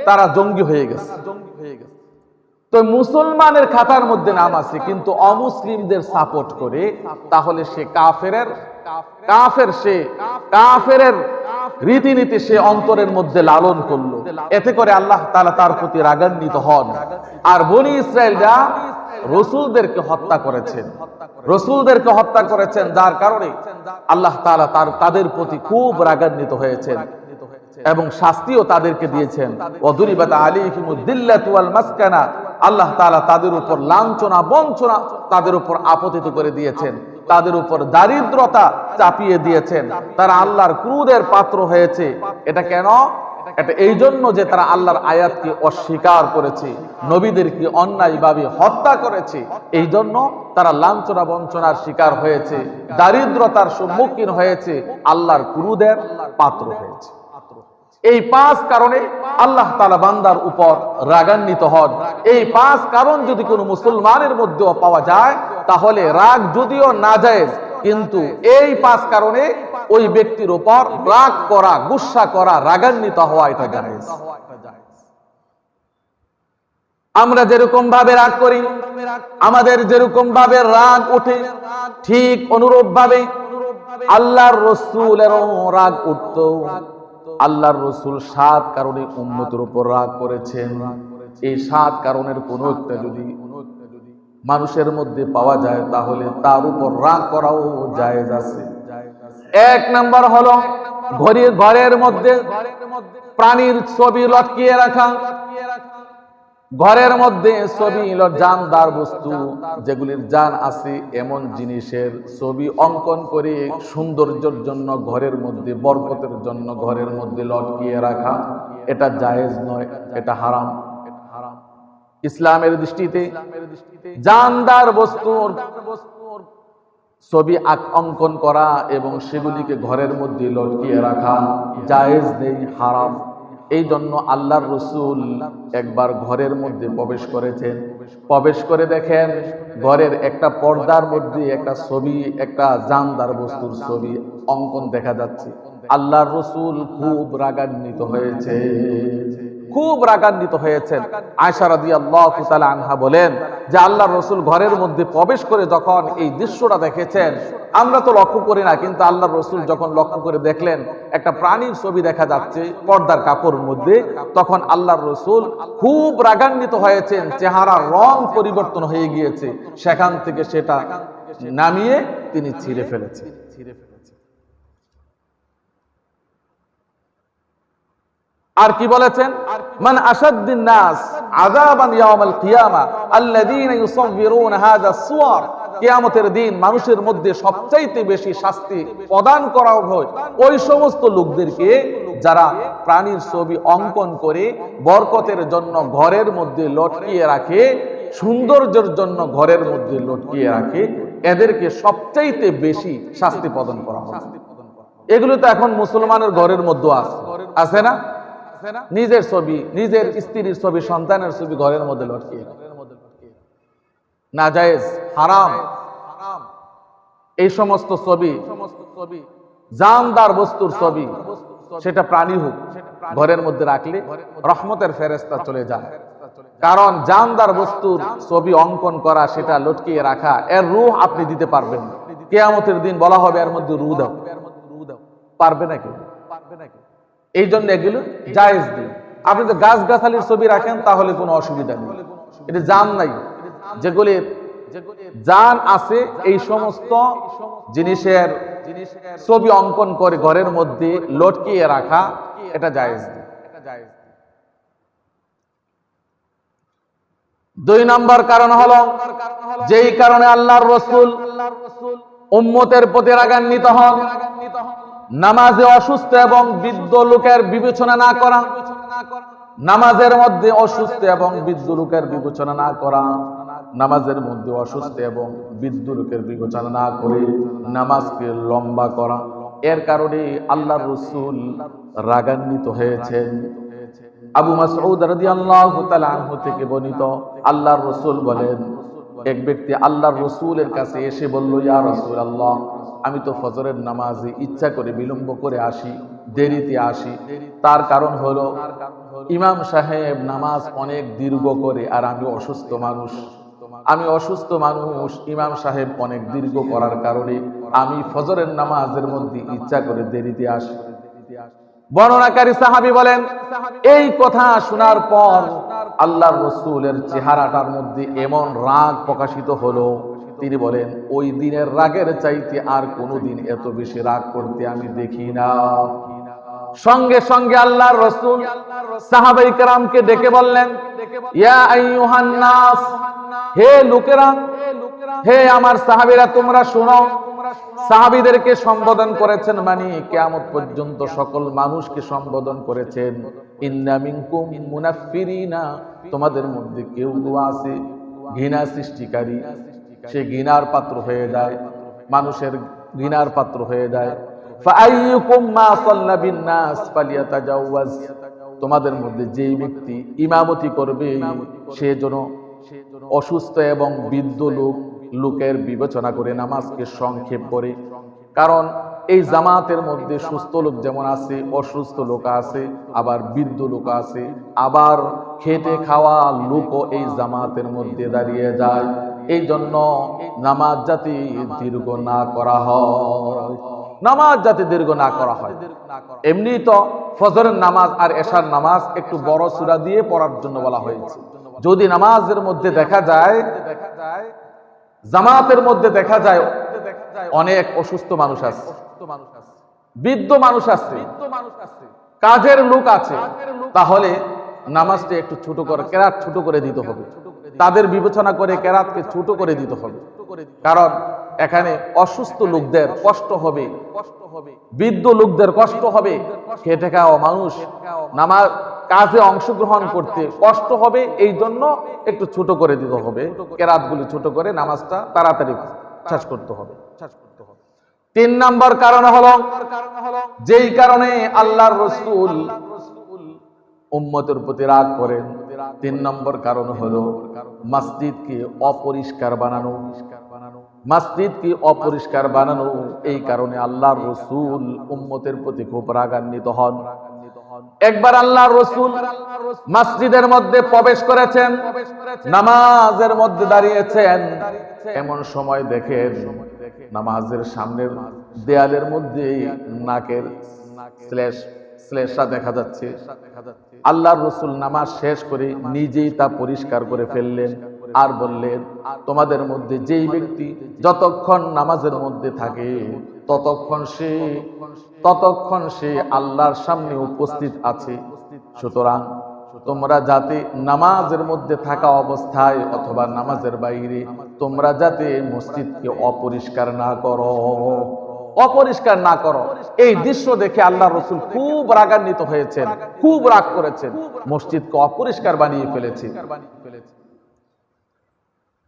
তারা জঙ্গি হয়ে গেছে। তো মুসলমানের খাতার মধ্যে নাম আছে কিন্তু অমুসলিমদের সাপোর্ট করে, তাহলে সে কাফেরের রীতিনীতি সে অন্তরের মধ্যে লালন করলো। এতে করে আল্লাহ তাআলা তার প্রতি রাগান্বিত হন। আর বনি ইসরায়েলরা রসুলদেরকে হত্যা করেছেন, যার কারণে আল্লাহ তাআলা তাদের প্রতি খুব রাগান্বিত হয়েছেন এবং শাস্তিও তাদেরকে দিয়েছেন। ওয়াদুরিবাত আলাইহিমুদ দিল্লাতু ওয়াল মাসকানা, আল্লাহ তাআলা তাদের উপর লাঞ্ছনা বঞ্চনা তাদের উপর আপতিত করে দিয়েছেন, তাদের উপর দারিদ্রতা চাপিয়ে দিয়েছেন। তারা আল্লাহর ক্রোধের পাত্র হয়েছে। এটা কেন? এটা এই জন্য যে তারা আল্লাহর আয়াতকে অস্বীকার করেছে, নবীদেরকে অন্যায়ভাবে হত্যা করেছে। এই জন্য তারা লাঞ্ছনা বঞ্চনার শিকার হয়েছে, দারিদ্রতার সম্মুখীন হয়েছে, আল্লাহর ক্রোধের পাত্র হয়েছে। এই 5 কারণে আল্লাহ তাআলা বান্দার উপর রাগান্বিত হন। এই 5 কারণ যদি কোনো মুসলমানের মধ্যেও পাওয়া যায়, তাহলে রাগ যদিও নাজায়েজ, কিন্তু এই 5 কারণে ওই ব্যক্তির উপর রাগ করা, গুসা করা, রাগান্বিত হওয়া এটা জায়েজ। আমরা যেরকম ভাবে রাগ করি, আমাদের যেরকম ভাবে রাগ ওঠে, ঠিক অনুরূপ ভাবে আল্লাহর রাসূলেরও রাগ উঠত। আল্লাহর রাসূল 7 কারণে উম্মতের উপর রাগ করেছেন। এই 7 কারণের কোনো একটা যদি মানুষের মধ্যে পাওয়া যায়, তাহলে তার উপর রাগ করাও জায়েজ আছে। 1 নাম্বার হলো ঘরের মধ্যে প্রাণীর ছবি লটকিয়ে রাখা। ঘরের মধ্যে ছবি, জানদার বস্তু যেগুলির জান আছে এমন জিনিসের ছবি অঙ্কন করে সৌন্দর্যের জন্য ঘরের মধ্যে, বরকতের জন্য ঘরের মধ্যে লটকিয়ে রাখা, এটা জায়েজ নয়, এটা হারাম। ইসলামের দৃষ্টিতে জানদার বস্তুর ছবি অঙ্কন করা এবং সেগুলিকে ঘরের মধ্যে লটকিয়ে রাখা জায়েজ নেই, হারাম। এই জন্য আল্লাহর রাসূল একবার ঘরের মধ্যে প্রবেশ করেছেন। প্রবেশ করে দেখেন ঘরের একটা পর্দার মধ্যে একটা ছবি, একটা জানদার বস্তুর ছবি অঙ্কন দেখা যাচ্ছে। আল্লাহর রাসূল খুব রাগান্বিত হয়েছেন। আয়েশা রাদিয়াল্লাহু তাআলা আনহা বলেন যে আল্লাহর রাসূল ঘরের মধ্যে প্রবেশ করে যখন এই দৃশ্যটা দেখেছেন, আমরা তো লক্ষ্য করি না, কিন্তু আল্লাহর রাসূল যখন লক্ষ্য করে দেখলেন একটা প্রাণীর ছবি দেখা যাচ্ছে পর্দার কাপড়ের মধ্যে, তখন আল্লাহর রাসূল খুব রাগান্বিত হয়েছেন, চেহারার রং পরিবর্তন হয়ে গিয়েছে। সেখান থেকে সেটা নামিয়ে তিনি ছিঁড়ে ফেলেছেন। আর কি বলেছেন? মান আশাদ্দিন নাস আযাবান ইয়াউমাল কিয়ামা আল্লাযীনা ইউসাওয়িরুনা হাযা সুওয়ার, কিয়ামতের দিন মানুষের মধ্যে সবচাইতে বেশি শাস্তি প্রদান করা হয় ওই সমস্ত লোকদেরকে যারা প্রাণীর ছবি অঙ্কন করে বরকতের জন্য ঘরের মধ্যে লটকিয়ে রাখে, সৌন্দর্যের জন্য ঘরের মধ্যে লটকিয়ে রাখে, এদেরকে সবচাইতে বেশি শাস্তি প্রদান করা হয়। এগুলো তো এখন মুসলমানের ঘরের মধ্যে আছে না? নিজের ছবি, নিজের স্ত্রীর ছবি, সন্তানের ছবি ঘরের মধ্যে লটকিয়ে, নাজায়েজ, হারাম। এই সমস্ত ছবি, জানদার বস্তুর ছবি, সেটা প্রাণী হোক, ঘরের মধ্যে রাখলে রহমতের ফেরেশতা চলে যায়। কারণ জানদার বস্তুর ছবি অঙ্কন করা, সেটা লটকিয়ে রাখা, এর রূহ আপনি দিতে পারবেন না। কিয়ামতের দিন বলা হবে এর মধ্যে রূহ দাও, পারবে নাকি? এই জন্য এগুলো জায়েজ নেই। আপনি তো গাছ গাছালির ছবি রাখেন তাহলে কোনো অসুবিধা নেই, এটা জান নাই। যেগুলি জান আছে এই সমস্ত জিনিসের ছবি অঙ্কন করে ঘরের মধ্যে লটকিয়ে রাখা, এটা জায়েজ নেই। 2 নম্বর কারণ হলো যেই কারণে আল্লাহর রাসূল উম্মতের প্রতি রাগান্বিত হন, নামাজে অসুস্থ এবং বৃদ্ধ লোকের বিবেচনা না করা। নামাজের মধ্যে অসুস্থ এবং বৃদ্ধ লোকের বিবেচনা না করা, নামাজের মধ্যে অসুস্থ এবং বৃদ্ধ লোকের বিবেচনা না করে নামাজকে লম্বা করা, এর কারণে আল্লাহর রাসূল রাগান্বিত হয়েছেন। আবু মাসউদ রাদিয়াল্লাহু তাআলা আনহু থেকে বর্ণিত, আল্লাহর রাসূল বলেন, এক ব্যক্তি আল্লাহর রাসূলের কাছে এসে বলল, ইয়া রাসূলুল্লাহ, আমি তো ফজরের নামাজে ইচ্ছা করে বিলম্ব করে আসি, দেরিতে আসি। তার কারণ হলো ইমাম সাহেব নামাজ অনেক দীর্ঘ করে, আর আমি অসুস্থ মানুষ। ইমাম সাহেব অনেক দীর্ঘ করার কারণে আমি ফজরের নামাজের মধ্যে ইচ্ছা করে দেরিতে আসি। বর্ণনাকারী সাহাবী বলেন, এই কথা শোনার পর আল্লাহর রাসূলের চেহারাটার মধ্যে এমন রাগ প্রকাশিত হলো, তিনি বলেন, ওই দিনের রাগের চাইতে আর কোনোদিন এত বেশি রাগ করতে আমি দেখি না। সঙ্গে সঙ্গে আল্লাহর রাসূল সাহাবায়ে কেরামকে ডেকে বললেন, ইয়া আইয়ুহান নাস, হে লোকেরা, হে আমার সাহাবীরা, তোমরা শোনো। সাহাবীদেরকে সম্বোধন করেছেন মানে কিয়ামত পর্যন্ত সকল মানুষকে সম্বোধন করেছেন। ইন্না মিনকুম মুনাফফিরিনা, তোমাদের মধ্যে কেউ আছে ঘৃণা সৃষ্টিকারী, সে ঘৃণার পাত্র হয়ে যায়, মানুষের ঘৃণার পাত্র হয়ে যায়। ফাআইয়ুকুম মা সাল্লা বিন নাস ফালিয়াতাজাওয়াজ, তোমাদের মধ্যে যেই ব্যক্তি ইমামতি করবে সে যেন অসুস্থ এবং বৃদ্ধ লোকের বিবেচনা করে নামাজকে সংক্ষেপ করে। কারণ এই জামাতের মধ্যে সুস্থ লোক যেমন আছে, অসুস্থ লোক আছে, আবার বৃদ্ধ লোক আছে, আবার খেটে খাওয়া লোকও এই জামাতের মধ্যে দাঁড়িয়ে যায়। এই জন্য নামাজ যাতে দীর্ঘ না করা হয়, এমনি তো ফজরের নামাজ আর এশার নামাজ একটু বড় সূরা দিয়ে পড়ার জন্য বলা হয়েছে। যদি নামাজের মধ্যে দেখা যায়, জামাতের মধ্যে দেখা যায় অনেক অসুস্থ মানুষ আছে, বৃদ্ধ মানুষ আছে, কাজের লোক আছে, তাহলে নামাজটা একটু ছোট করে, কেরাত ছোট করে দিতে হবে। তাদের বিবেচনা করে কেরাতকে ছোট করে দিতে হবে, কারণ এখানে অসুস্থ লোকদের কষ্ট হবে, বৃদ্ধ লোকদের কষ্ট হবে, খেটে খাওয়া মানুষ নামাজ কাজে অংশগ্রহণ করতে কষ্ট হবে। এই জন্য একটু ছোট করে দিতে হবে, কেরাতগুলি ছোট করে নামাজটা তাড়াতাড়ি শেষ করতে হবে। 3 নম্বর কারণ হলো, যেই কারণে আল্লাহর রাসূল উম্মতের প্রতি রাগ করেন, 3 নম্বর কারণ হলো মসজিদকে অপরিষ্কার বানানো। মসজিদকে অপরিষ্কার বানানো, এই কারণে আল্লাহর রাসূল উম্মতের প্রতি খুব রাগান্বিত হন। একবার আল্লাহর রাসূল মসজিদের মধ্যে প্রবেশ করেছেন, নামাজের মধ্যে দাঁড়িয়েছেন। এমন সময় দেখেন নামাজের সামনের দেয়ালের মধ্যে নাকের শ্লেষা দেখা যাচ্ছে। আল্লাহর রাসূল নামাজ শেষ করে নিজেই তা পরিষ্কার করে ফেললেন, আর বললেন, তোমাদের মধ্যে যেই ব্যক্তি যতক্ষণ নামাজের মধ্যে থাকে ততক্ষণ সে আল্লাহর সামনে উপস্থিত আছে। সুতরাং তোমরা যাতে নামাজের মধ্যে থাকা অবস্থায় অথবা নামাজের বাইরে তোমরা যাতে মসজিদকে অপরিষ্কার না করো। এই দৃশ্য দেখে আল্লাহর রাসূল খুব রাগান্বিত হয়েছেন, খুব রাগ করেছেন, মসজিদকে অপরিষ্কার বানিয়ে ফেলেছে।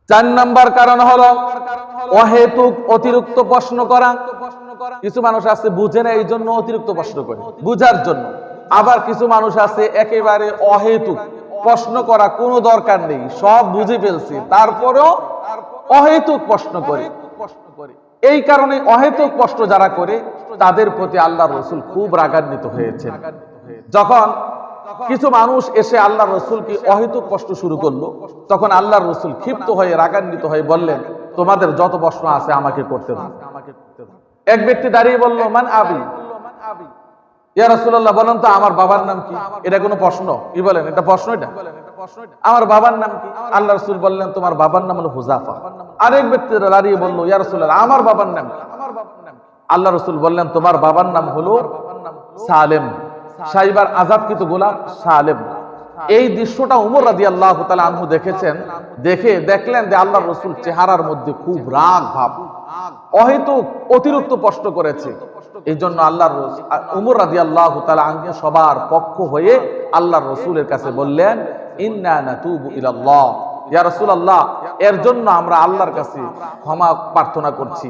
4 নম্বর কারণ হলো অহেতুক অতিরিক্ত প্রশ্ন করা। কিছু মানুষ আছে বুঝে না, এই জন্য অতিরিক্ত প্রশ্ন করে বুঝার জন্য। আবার কিছু মানুষ আছে একেবারে অহেতুক প্রশ্ন করা, কোনো দরকার নেই, সব বুঝে ফেলছে, তারপরেও অহেতুক প্রশ্ন করে। এই কারণে অহেতুক প্রশ্ন যারা করে তাদের প্রতি আল্লাহর রাসূল খুব রাগান্বিত হয়েছেন। যখন কিছু মানুষ এসে আল্লাহর রাসূলকে অহেতুক প্রশ্ন শুরু করলো, তখন আল্লাহর রাসূল ক্ষিপ্ত হয়ে রাগান্বিত হয়ে বললেন, তোমাদের যত প্রশ্ন আছে আমাকে করতে দাও। এক ব্যক্তি দাঁড়িয়ে বলল, মান আবি, ইয়া রাসূলুল্লাহ বলেন তো আমার বাবার নাম কি? এটা কোনো প্রশ্ন? কি বলেন, এটা প্রশ্ন? এটা আমার বাবার নাম কি? আল্লাহ রাসূল বললেন, তোমার বাবার নাম হলো হুযাফা। আরেক ব্যক্তি দাঁড়িয়ে বলল, ইয়া রাসূলুল্লাহ আমার বাবার নাম কি? আল্লাহ রাসূল বললেন, তোমার বাবার নাম হলো সালেম, সাইবার আযাবকৃত গোলাম সালেম। এই দৃশ্যটা ওমর রাদিয়াল্লাহু তাআলা আনহু দেখেছেন। দেখলেন যে আল্লাহর রাসূল চেহারার মধ্যে খুব রাগ ভাব, অহেতুক অতিরিক্ত প্রশ্ন করেছে। এই জন্য আল্লাহর ওমর রাদিয়াল্লাহু তাআলা আনহু সবার পক্ষ হয়ে আল্লাহর রাসূলের কাছে বললেন, ইন্না নাতুবু ইলাল্লাহ, ইয়া রাসূলুল্লাহ এর জন্য আমরা আল্লাহর কাছে ক্ষমা প্রার্থনা করছি,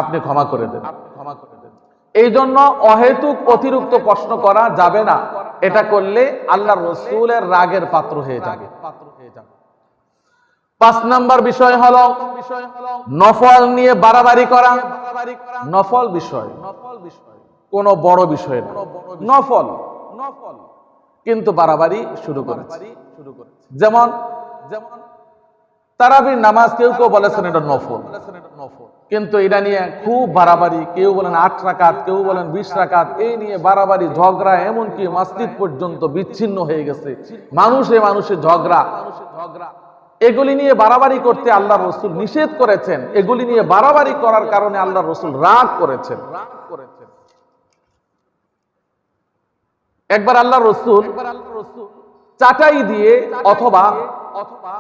আপনি ক্ষমা করে দেন। এই জন্য অহেতুক অতিরিক্ত প্রশ্ন করা যাবে না, এটা করলে আল্লাহর রাসূলের রাগের পাত্র হয়ে যাবে। 5 নাম্বার বিষয় হলো নফল নিয়ে বাড়াবাড়ি করা। নফল বিষয় কোন বড় বিষয় না, নফল কিন্তু বাড়াবাড়ি শুরু করেছে। যেমন তারাবির নামাজ কেউ কেউ বলেছেন এটা নফল, কিন্তু এটা নিয়ে খুব বাড়াবাড়ি, কেউ বলেন 8 রাকাত, কেউ বলেন 20 রাকাত, এই নিয়ে বাড়াবাড়ি ঝগড়া, এমনকি মসজিদ পর্যন্ত বিচ্ছিন্ন হয়ে গেছে, মানুষে ঝগড়া। এগুলি নিয়ে বাড়াবাড়ি করতে আল্লাহ রসুল নিষেধ করেছেন। এগুলি নিয়ে বাড়াবাড়ি করার কারণে আল্লাহ রসুল রাগ করেছেন। একবার আল্লাহ রসুল চাটাই দিয়ে অথবা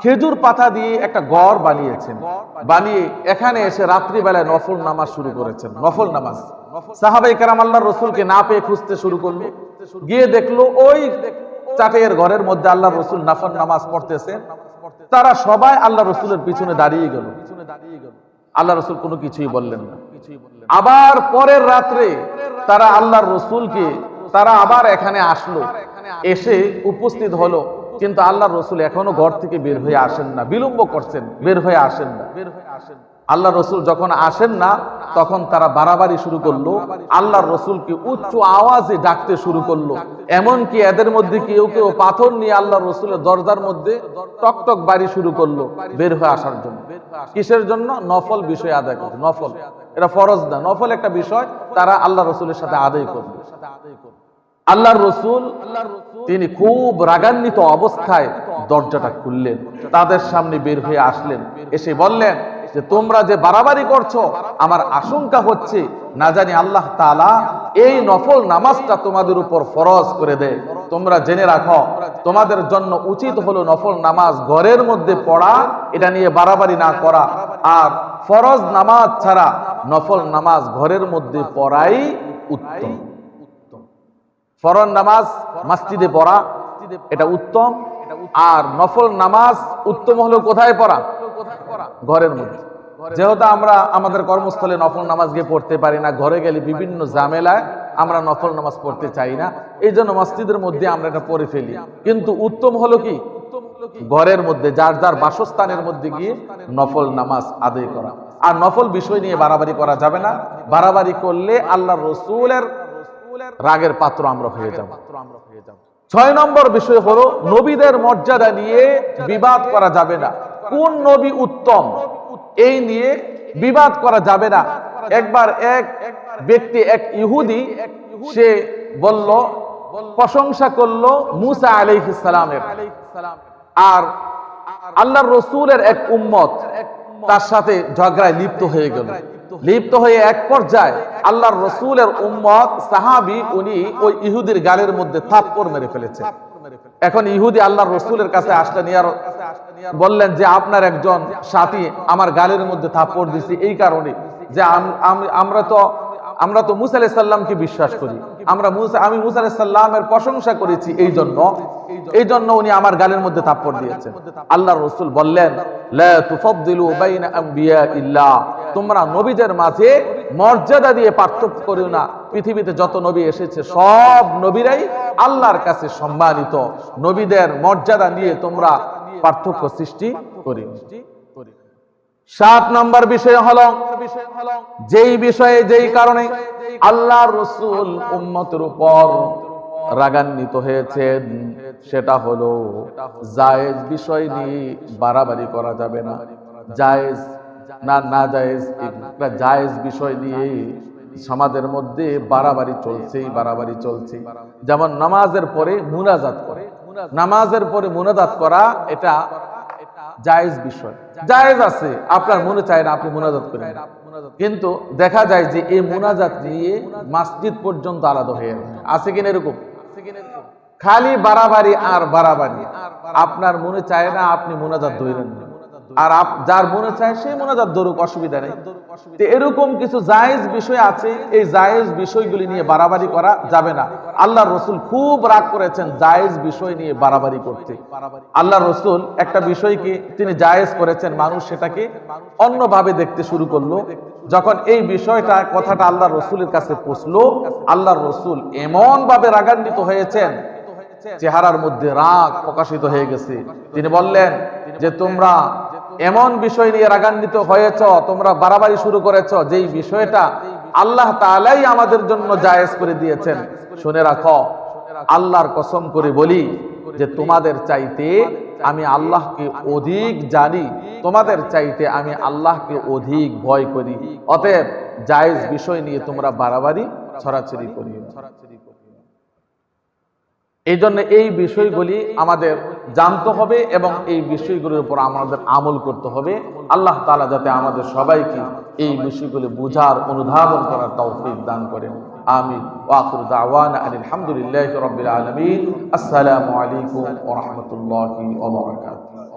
খেজুর পাতা দিয়ে একটা ঘর বানিয়েছেন, বানিয়ে এখানে এসে রাত্রিবেলায় নফল নামাজ শুরু করেছেন। নফল নামাজ সাহাবায়ে কেরাম আল্লাহ রসুলকে না পেয়ে খুঁজতে শুরু করলো, গিয়ে দেখলো ওই চাটাইয়ের ঘরের মধ্যে আল্লাহ রসুল নফল নামাজ পড়তেছেন। তারা সবাই আল্লাহ রসুলের পিছনে দাঁড়িয়ে গেল। আল্লাহ রসুল কোনো কিছুই বললেন না। আবার পরের রাত্রে তারা আল্লাহর রসুলকে তারা আবার এখানে আসলো, এসে উপস্থিত হলো, কিন্তু আল্লাহর রসুল এখনো ঘর থেকে বের হয়ে আসেন না, বিলম্ব করছেন, বের হয়ে আসেন না। আল্লাহ রসুল যখন আসেন না তখন তারা বাড়াবাড়ি শুরু করলো, আল্লাহর রসুলকে উচ্চ আওয়াজে ডাকতে শুরু করলো। এমনকি এদের মধ্যে কেউ কেউ পাথর নিয়ে আল্লাহর রসুলের দরজার মধ্যে টকটক বাড়ি শুরু করলো বের হয়ে আসার জন্য। কিসের জন্য? নফল বিষয় আদায় করবে। নফল, এটা ফরজ না, নফল একটা বিষয় তারা আল্লাহ রসুলের সাথে আদায় করবে। আল্লাহর রসুল তিনি খুব রাগান্বিত অবস্থায় দরজাটা খুললেন, তাদের সামনে বের হয়ে আসলেন, এসে বললেন যে তোমরা যে বাড়াবাড়ি করছো, আমার আশঙ্কা হচ্ছে না জানি আল্লাহ তাআলা এই নফল নামাজটা তোমাদের উপর ফরজ করে দেয়। তোমরা জেনে রাখো তোমাদের জন্য উচিত হলো নফল নামাজ ঘরের মধ্যে পড়া, এটা নিয়ে বাড়াবাড়ি না করা, আর ফরজ নামাজ ছাড়া নফল নামাজ ঘরের মধ্যে পড়াই উত্তম। ফরজ নামাজ মসজিদে পড়া এটা উত্তম, আর নফল নামাজ উত্তম হলো কোথায় পড়া? ঘরের মধ্যে। যেহেতু আমরা আমাদের কর্মস্থলে নফল নামাজ গিয়ে পড়তে পারি না, ঘরে গেলে বিভিন্ন ঝামেলায় আমরা নফল নামাজ পড়তে চাই না, এই জন্য মসজিদের মধ্যে আমরা এটা পড়ে ফেলি। কিন্তু উত্তম হলো কি? ঘরের মধ্যে যার যার বাসস্থানের মধ্যে গিয়ে নফল নামাজ আদায় করা। আর নফল বিষয় নিয়ে বাড়াবাড়ি করা যাবে না। বাড়াবাড়ি করলে আল্লাহর রসুলের রাগের পাত্র আমরা হয়ে যাব। 6 নম্বর বিষয় হলো নবীদের মর্যাদা নিয়ে বিবাদ করা যাবে না। কোন নবী উত্তম এই নিয়ে বিবাদ করা যাবে না। একবার এক ব্যক্তি, এক ইহুদি, সে বলল, প্রশংসা করলো মুসা আলাইহিস সালামের, আর আল্লাহর রসুলের এক উম্মত তার সাথে ঝগড়ায় লিপ্ত হয়ে গেল। লিপ্ত হয়ে এক পর্যায়ে আল্লাহর রসুলের উম্মত সাহাবী উনি ওই ইহুদির গালের মধ্যে থাপ্পড় মেরে ফেলেছে। এখন ইহুদি আল্লাহর রসুলের কাছে আসলেন, বললেন যে আপনার একজন সাথী আমার গালের মধ্যে থাপ্পড় দিছে এই কারণে যে আমরা তো মুসা আলাইহিস সালামকে বিশ্বাস করি, আমি মুসা আলাইহিস সালামের প্রশংসা করেছি, এই জন্য উনি আমার গালের মধ্যে থাপ্পড় দিয়েছেন। আল্লাহর রাসূল বললেন, লা তুফাদ্দিলু বাইনা আম্বিয়া ইল্লাহ, তোমরা নবীদের মাঝে মর্যাদা দিয়ে পার্থক্য করিও না। পৃথিবীতে যত নবী এসেছে সব নবীরাই আল্লাহর কাছে সম্মানিত, নবীদের মর্যাদা নিয়ে তোমরা পার্থক্য সৃষ্টি করিও। 7 নম্বর বিষয় হলো যেই বিষয়ে যেই কারণে আল্লাহর রাসূল উম্মতের উপর রাগান্বিত হয়েছেন সেটা হলো জায়েজ বিষয় নিয়ে বাড়াবাড়ি করা যাবে না। জায়েজ না না জায়েজ, একটা জায়েজ বিষয় নিয়ে সমাজের মধ্যে বাড়াবাড়ি চলছে। যেমন নামাজের পরে মুনাজাত করে, নামাজের পরে মুনাজাত করা এটা জায়েজ বিষয়, জায়েজ আছে, আপনার মনে চায় না আপনি মুনাজাত করেন, কিন্তু দেখা যায় যে এই মুনাজাত নিয়ে মসজিদ পর্যন্ত আলাদা হয়ে আছে কিনা? এরকম খালি বাড়াবাড়ি আর বাড়াবাড়ি, আপনার মনে চায় না আপনি মুনাজাত ধরেন না, আর যার মনে চায় সে মুনাজাত ধরুক, অসুবিধা নেই। তো এরকম কিছু জায়েজ বিষয় আছে, এই জায়েজ বিষয়গুলি নিয়ে বাড়াবাড়ি করা যাবে না। আল্লাহর রাসূল খুব রাগ করেছেন জায়েজ বিষয় নিয়ে বাড়াবাড়ি করতে। আল্লাহর রাসূল একটা বিষয়কে তিনি জায়েজ করেছেন, মানুষ সেটাকে অন্যভাবে দেখতে শুরু করলো। যখন এই বিষয়টা কথাটা আল্লাহর রাসূলের কাছে পৌঁছলো, আল্লাহর রাসূল এমন ভাবে রাগান্বিত হয়েছেন, চেহারার মধ্যে রাগ প্রকাশিত হয়ে গেছে। তিনি বললেন যে তোমরা এমন বিষয় নিয়ে রাগান্বিত হয়েছ, তোমরা বাড়াবাড়ি শুরু করেছ যেই বিষয়টা আল্লাহ তাআলাই আমাদের জন্য জায়েজ করে দিয়েছেন, শুনে রাখো, আল্লাহর কসম করে বলি যে তোমাদের চাইতে আমি আল্লাহকে অধিক জানি, তোমাদের চাইতে আমি আল্লাহকে অধিক ভয় করি। অতএব জায়েজ বিষয় নিয়ে তোমরা বাড়াবাড়ি ছড়াছড়ি করিও। এই জন্য এই বিষয়গুলি আমাদের জানতে হবে এবং এই বিষয়গুলির উপর আমাদের আমল করতে হবে। আল্লাহ তাআলা যাতে আমাদের সবাইকে এই বিষয়গুলি বুঝার, অনুধাবন করার তৌফিক দান করেন। আমিন। ওয়া আখিরু দাওয়ানা আলহামদুলিল্লাহি রাব্বিল আলামিন। আসসালামু আলাইকুম ওয়া রাহমাতুল্লাহি ওয়া বারাকাতুহু।